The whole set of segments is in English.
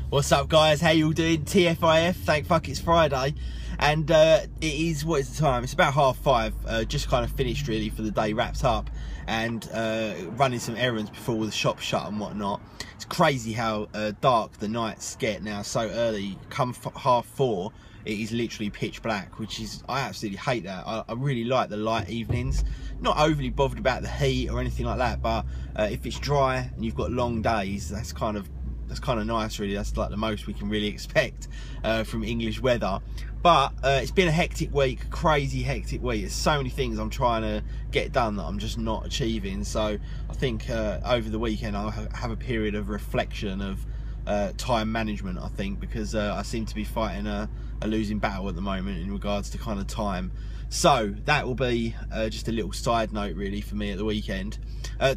What's up, guys? How you all doing? TFIF, thank fuck it's Friday. And it is, what is the time? It's about 5:30. Just kind of finished really for the day, wrapped up, and running some errands before all the shops shut and whatnot. It's crazy how dark the nights get now so early. Come 4:30, it is literally pitch black, which is, I absolutely hate that. I really like the light evenings. Not overly bothered about the heat or anything like that, but if it's dry and you've got long days, that's kind of nice really. That's like the most we can really expect from English weather. But it's been a hectic week, crazy hectic week. There's so many things I'm trying to get done that I'm just not achieving. So I think over the weekend I'll have a period of reflection of time management, I think, because I seem to be fighting a losing battle at the moment in regards to kind of time. So that will be just a little side note really for me at the weekend.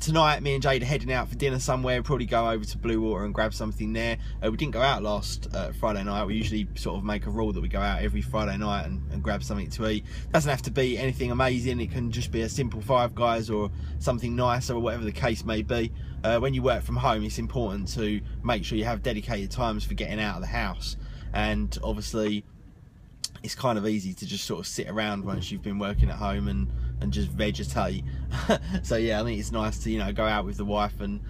Tonight me and Jade are heading out for dinner somewhere. We'll probably go over to Blue Water and grab something there. We didn't go out last Friday night. We usually sort of make a rule that we go out every Friday night and grab something to eat. Doesn't have to be anything amazing. It can just be a simple Five Guys or something nicer or whatever the case may be. When you work from home, it's important to make sure you have dedicated times for getting out of the house. And obviously it's kind of easy to just sort of sit around once you've been working at home and just vegetate. So yeah, I think it's nice to, you know, go out with the wife and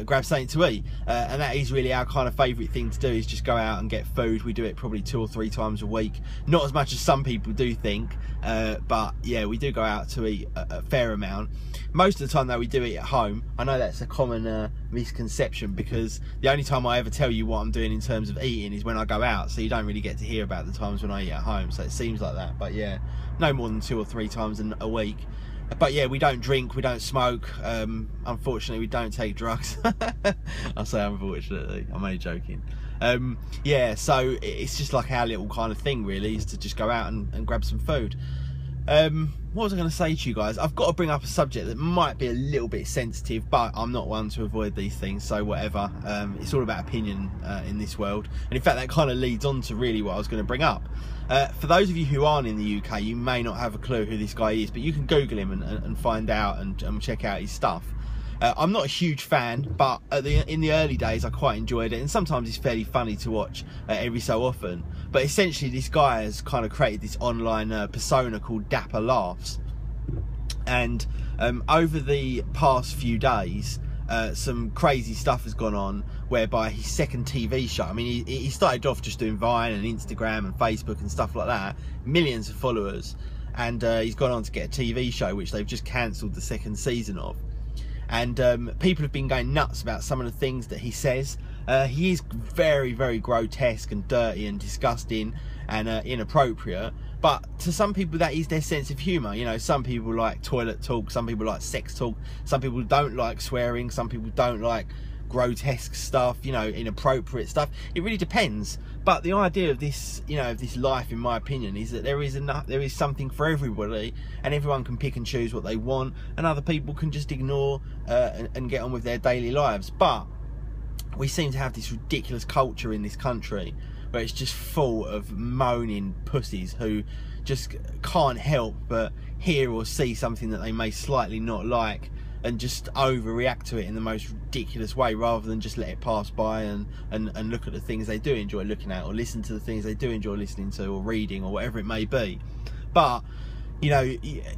grab something to eat. And that is really our kind of favourite thing to do, is just go out and get food. We do it probably 2 or 3 times a week. Not as much as some people do think, but yeah, we do go out to eat a fair amount. Most of the time though, we do eat at home. I know that's a common misconception, because the only time I ever tell you what I'm doing in terms of eating is when I go out, so you don't really get to hear about the times when I eat at home. So it seems like that, but yeah, no more than 2 or 3 times in a week. But yeah, we don't drink, we don't smoke, unfortunately we don't take drugs. I say unfortunately, I'm only joking. Yeah, so it's just like our little kind of thing really, is to just go out and grab some food. What was I going to say to you guys? I've got to bring up a subject that might be a little bit sensitive, but I'm not one to avoid these things, so whatever. It's all about opinion in this world, and in fact that kind of leads on to really what I was going to bring up. For those of you who aren't in the UK, you may not have a clue who this guy is, but you can Google him and find out and check out his stuff. I'm not a huge fan, but in the early days I quite enjoyed it, and sometimes it's fairly funny to watch every so often. But essentially this guy has kind of created this online persona called Dapper Laughs, and over the past few days some crazy stuff has gone on, whereby his second TV show, I mean he started off just doing Vine and Instagram and Facebook and stuff like that, millions of followers, and he's gone on to get a TV show which they've just cancelled the 2nd season of. And people have been going nuts about some of the things that he says. He is very, very grotesque and dirty and disgusting and inappropriate. But to some people that is their sense of humour. You know, some people like toilet talk, some people like sex talk, some people don't like swearing, some people don't like grotesque stuff, you know, inappropriate stuff. It really depends. But the idea of this, you know, of this life, in my opinion, is that there is something for everybody, and everyone can pick and choose what they want, and other people can just ignore and get on with their daily lives. But we seem to have this ridiculous culture in this country where it's just full of moaning pussies who just can't help but hear or see something that they may slightly not like and just overreact to it in the most ridiculous way, rather than just let it pass by and look at the things they do enjoy looking at, or listen to the things they do enjoy listening to, or reading, or whatever it may be. But you know,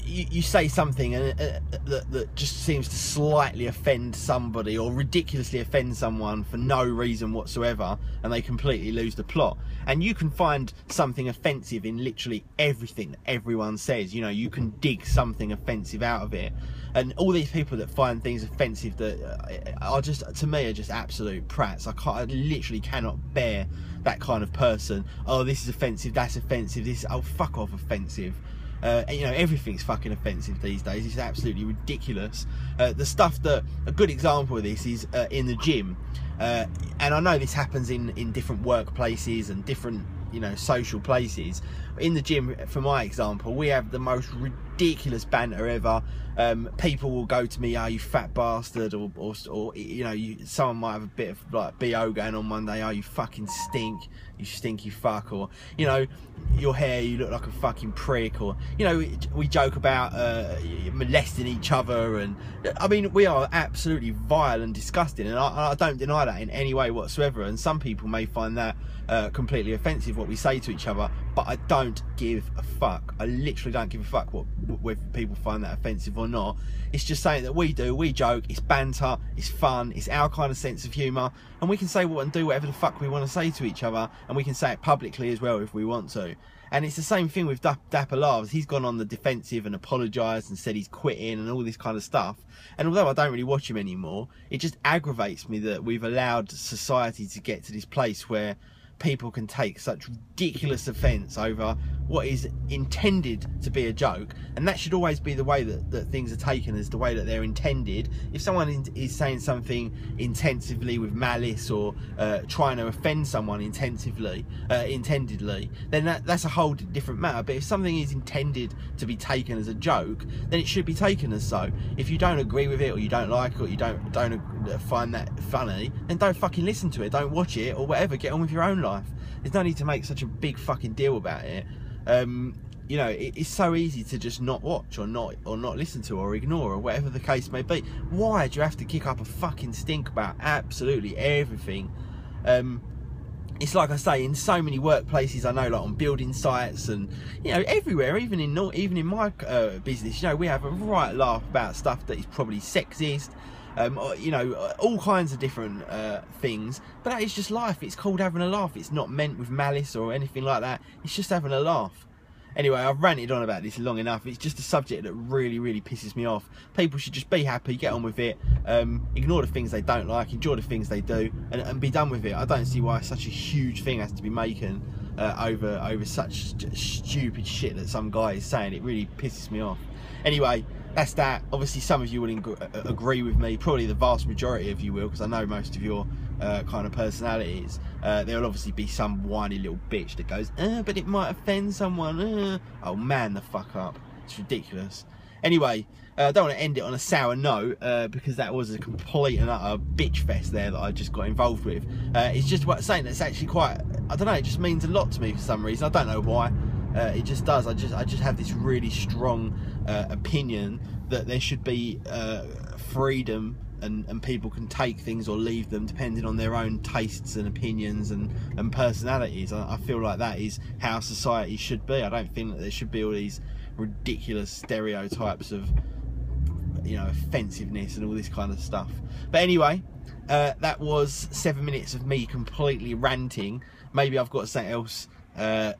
you say something that just seems to slightly offend somebody or ridiculously offend someone for no reason whatsoever, and they completely lose the plot. And you can find something offensive in literally everything that everyone says. You know, you can dig something offensive out of it. And all these people that find things offensive that are just, to me, are just absolute prats. I literally cannot bear that kind of person. Oh, this is offensive, that's offensive, this, oh, fuck off, offensive. You know, everything's fucking offensive these days. It's absolutely ridiculous. The stuff that, a good example of this is in the gym, and I know this happens in different workplaces and different, you know, social places. In the gym, for my example, we have the most ridiculous ridiculous banter ever. People will go to me, oh, you fat bastard, or you know, someone might have a bit of like BO going on one day, oh, you fucking stink, you stinky fuck, or, you know, your hair, you look like a fucking prick, or, you know, we joke about molesting each other, and I mean, we are absolutely vile and disgusting, and I don't deny that in any way whatsoever, and some people may find that completely offensive, what we say to each other, but I don't give a fuck. I literally don't give a fuck whether people find that offensive or not. It's just saying that we joke, it's banter, it's fun, it's our kind of sense of humour, and we can say what and do whatever the fuck we want to say to each other, and we can say it publicly as well if we want to. And it's the same thing with Dapper Laughs. He's gone on the defensive and apologised and said he's quitting and all this kind of stuff. And although I don't really watch him anymore, it just aggravates me that we've allowed society to get to this place where people can take such ridiculous offence over what is intended to be a joke, and that should always be the way that things are taken, as the way that they're intended. If someone is saying something intensively with malice, or trying to offend someone intendedly, then that's a whole different matter. But if something is intended to be taken as a joke, then it should be taken as so. If you don't agree with it, or you don't like it, or you don't find that funny, then don't fucking listen to it, don't watch it, or whatever. Get on with your own life. There's no need to make such a big fucking deal about it. You know, it's so easy to just not watch, or not listen to, or ignore, or whatever the case may be. Why do you have to kick up a fucking stink about absolutely everything? It's like I say, in so many workplaces I know, like on building sites, and, you know, everywhere, even in my business, you know, we have a right laugh about stuff that is probably sexist. You know, all kinds of different things, but that is just life. It's called having a laugh. It's not meant with malice or anything like that. It's just having a laugh. Anyway, I've ranted on about this long enough. It's just a subject that really, really pisses me off. People should just be happy, get on with it, ignore the things they don't like, enjoy the things they do, and be done with it. I don't see why such a huge thing has to be making over such stupid shit that some guy is saying. It really pisses me off. Anyway, that's that. Obviously, some of you will agree with me. Probably the vast majority of you will, because I know most of your kind of personalities. There will obviously be some whiny little bitch that goes, but it might offend someone. Oh, man the fuck up. It's ridiculous. Anyway, I don't want to end it on a sour note, because that was a complete and utter bitch fest there that I just got involved with. It's just something that's actually quite, I don't know, it just means a lot to me for some reason. I don't know why. It just does. I just have this really strong opinion that there should be freedom, and people can take things or leave them depending on their own tastes and opinions and personalities. I feel like that is how society should be. I don't think that there should be all these ridiculous stereotypes of, you know, offensiveness and all this kind of stuff. But anyway, that was 7 minutes of me completely ranting. Maybe I've got something else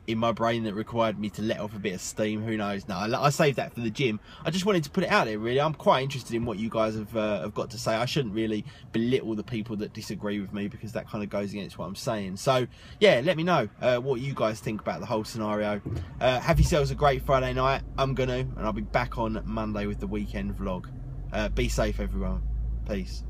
in my brain that required me to let off a bit of steam. Who knows? No, I saved that for the gym. I just wanted to put it out there, really. I'm quite interested in what you guys have got to say. I shouldn't really belittle the people that disagree with me, because that kind of goes against what I'm saying. So yeah, let me know what you guys think about the whole scenario. Have yourselves a great Friday night. I'm gonna, and I'll be back on Monday with the weekend vlog. Be safe, everyone. Peace.